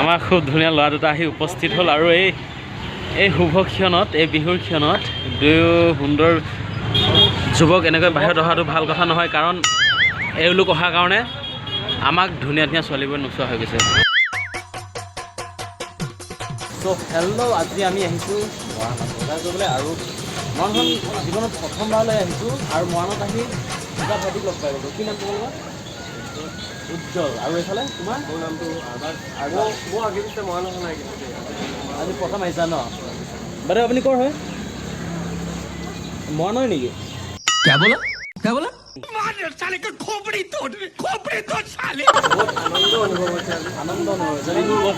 আমাৰ খুব ধুনীয়া ল'ৰা দুটা আহি উপস্থিত হ'ল আৰু এই শুভ ক্ষণত এই বিহুৰ ক্ষণত দুয়ো সুন্দৰ যুৱক এনেকৈ বাহিৰত অহাটো ভাল কথা নহয়, কাৰণ এওঁলোক অহাৰ কাৰণে আমাক ধুনীয়া ধুনীয়া ছোৱালীবোৰ নোচোৱা হৈ গৈছে। চ' হেল্ল', আজি আমি আহিছোঁ মৰাণত বজাৰ কৰিবলৈ আৰু মৰাণখন জীৱনত প্ৰথমবাৰলৈ আহিছোঁ আৰু মৰাণত আহি দুটা ভাইটিক লগ পাই গ'লোঁ। কি নাম তোমালোকৰ? উজ্জ্বল। আৰু এইফালে তোমাৰ? মোৰ নামটো মোৰ আগে পিছে মৰাণত নাই, আজি প্ৰথম আহিছা ন? বাইদেউ আপুনি ক'ৰ হয়? মৰাণৰ নেকি?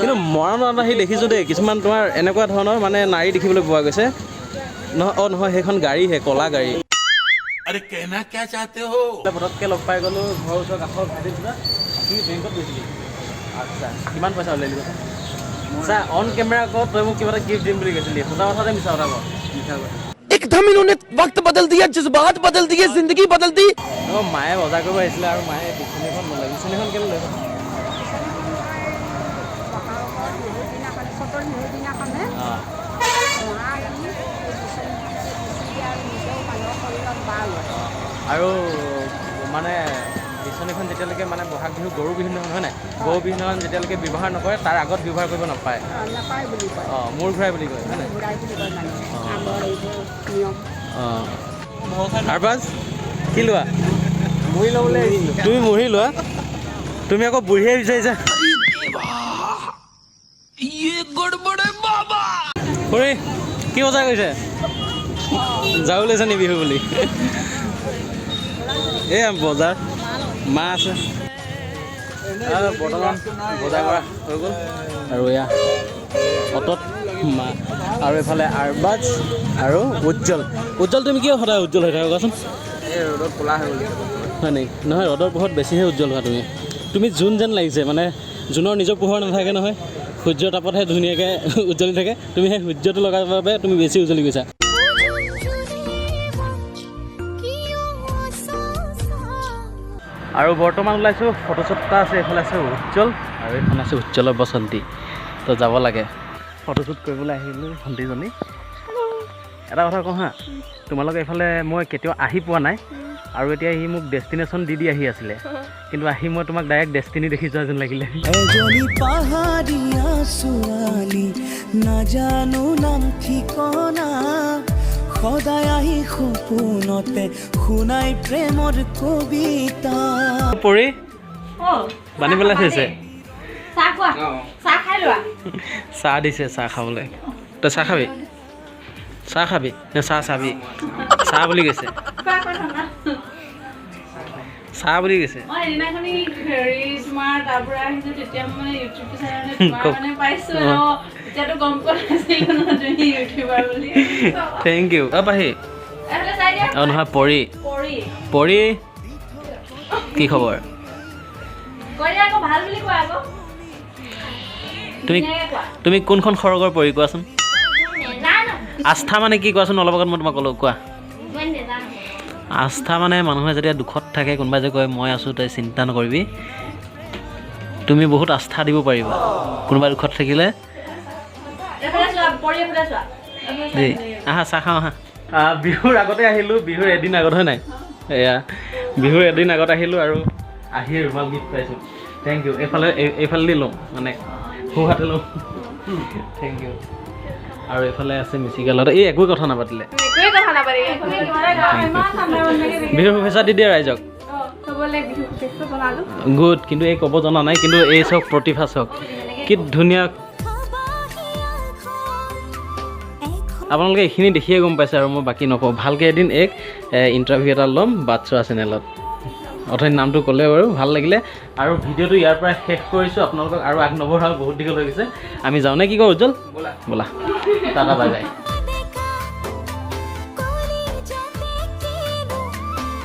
কিন্তু মৰাণত আহি দেখিছোঁ দেই কিছুমান তোমাৰ এনেকুৱা ধৰণৰ মানে নাৰী দেখিবলৈ পোৱা গৈছে। নহয় সেইখন গাড়ীহে, ক'লা গাড়ী। পটককৈ লগ পাই গ'লোঁ ঘৰৰ ওচৰৰ কাষৰ ভাইটি দুটা। আপুনি বেংকত গৈছিলি? আচ্ছা, কিমান পইচা ওলাই দিবা? আচ্ছা, অন কেমেৰা কত তই মোক কিবা এটা গিফ্ট দিম বুলি কৈছিলি, সঁচা কথাতে মিছা কথা কওঁ? মিছা কথা। एकदम इन्होंने वक्त बदल दिया, जज्बात बदल दिए, जिंदगी बदल दी। মায়ে বজাৰ কৰিব আহিছিলে আৰু মায়ে বিচনীখন নলয়। বিচনীখন কেলৈ লৈ? আৰু মানে বিচনীখন যেতিয়ালৈকে মানে বহাগ বিহু গৰু বিহু নহয় হয় নাই, গৰু বিহুখন যেতিয়ালৈকে ব্যৱহাৰ নকৰে তাৰ আগত ব্যৱহাৰ কৰিব নাপায়। অঁ, মূৰ ঘূৰাই বুলি কয় হয় নাই? আৰু বাছ কি লোৱা? মুড়ি ল'বলৈ আহিছিলোঁ। তুমি মুড়ি লোৱা? তুমি আকৌ বুঢ়ীয়ে বিচাৰিছা। খুৰী কি বজাৰ কৰিছে? যাওঁ লৈছে নি বিহু বুলি? এই বজাৰ মা আছে বৰ্তমান বজাৰ কৰা হৈ গ'ল আৰু এয়া অটত মা আৰু এইফালে আৰবাজ আৰু উজ্জ্বল। উজ্জ্বল তুমি কিয় সদায় উজ্জ্বল হৈ থাকা কোৱাচোন? এই ৰ'দত ক'লা হৈ গ'ল হয় নেকি? নহয়, ৰ'দৰ পোহৰত বেছিহে উজ্জ্বল হোৱা তুমি জোন যেন লাগিছে। মানে জোনৰ নিজৰ পোহৰ নাথাকে নহয়, সূৰ্যৰ তাপতহে ধুনীয়াকৈ উজ্জ্বলি থাকে। তুমি সেই সূৰ্যটো লগাৰ বাবে তুমি বেছি উজ্জ্বলি গৈছা। আৰু বৰ্তমান ওলাইছোঁ ফটোশ্বুট এটা আছে। এইফালে আছে উজ্জ্বল আৰু এইখন আছে উজ্জ্বলৰ বসন্তী। তো যাব লাগে ফটোশ্বুট কৰিবলৈ আহিলোঁ ভণ্টিজনী। এটা কথা কওঁ হা, তোমালোকে এইফালে মই কেতিয়াও আহি পোৱা নাই আৰু এতিয়া সি মোক ডেষ্টিনেশ্যন দি আহি আছিলে, কিন্তু আহি মই তোমাক ডাইৰেক্ট ডেষ্টিনি দেখি যোৱা যেন লাগিলে। এজনী পাহাৰীয়া ছোৱালী নাজানো নাম ঠিকনা, সদায় আহি সপোনতে শুনাই প্ৰেমৰ কবিতা। পৰি বানি পেলাই থৈছে। চাহ দিছে, চাহ খাবলৈ। তই চাহ খাবি? চাহ খাবি নে চাহ চাবি? চাহ বুলি কৈছে, চাহ বুলি কৈছে। Thank you. পাহি অঁ নহয় পৰি পৰি কি খবৰ? তুমি কোনখন সৰগৰ পৰি কোৱাচোন? আস্থা মানে কি কোৱাচোন? অলপ আগত মই তোমাক ক'লোঁ, কোৱা। আস্থা মানে মানুহে যেতিয়া দুখত থাকে, কোনোবাই যে কয় মই আছোঁ তই চিন্তা নকৰিবি, তুমি বহুত আস্থা দিব পাৰিবা কোনোবা দুখত থাকিলে। দেই আহা চাহ খাওঁ আহা। বিহুৰ আগতে আহিলোঁ, বিহুৰ এদিন আগত হয় নাই? এয়া বিহুৰ এদিন আগত আহিলোঁ আৰু আহি ৰুমাল গিফ্ট পাইছোঁ। Thank you. এইফালে দি লওঁ মানে সোঁহাতে লওঁ। Thank you. আৰু এইফালে আছে মিচিকালত। এই একোৱে কথা নাপাতিলে। বিহুৰ শুভেচ্ছা দি দিয়ে ৰাইজক। গুড। কিন্তু এই ক'ব জনা নাই, কিন্তু এই চাওক প্ৰতিভা চাওক কি ধুনীয়া। আপোনালোকে এইখিনি দেখিয়ে গম পাইছে আৰু মই বাকী নকওঁ। ভালকৈ এদিন ইণ্টাৰভিউ এটা ল'ম বাটচোৱা চেনেলত। অথনি নামটো ক'লে বাৰু ভাল লাগিলে আৰু ভিডিঅ'টো ইয়াৰ পৰা শেষ কৰিছোঁ। আপোনালোকক আৰু আগ নবঢ়াওঁ, বহুত দীঘল হৈ গৈছে। আমি যাওঁ নে কি কওঁ উজ্জ্বল? ব'লা টাটা বাই বাই।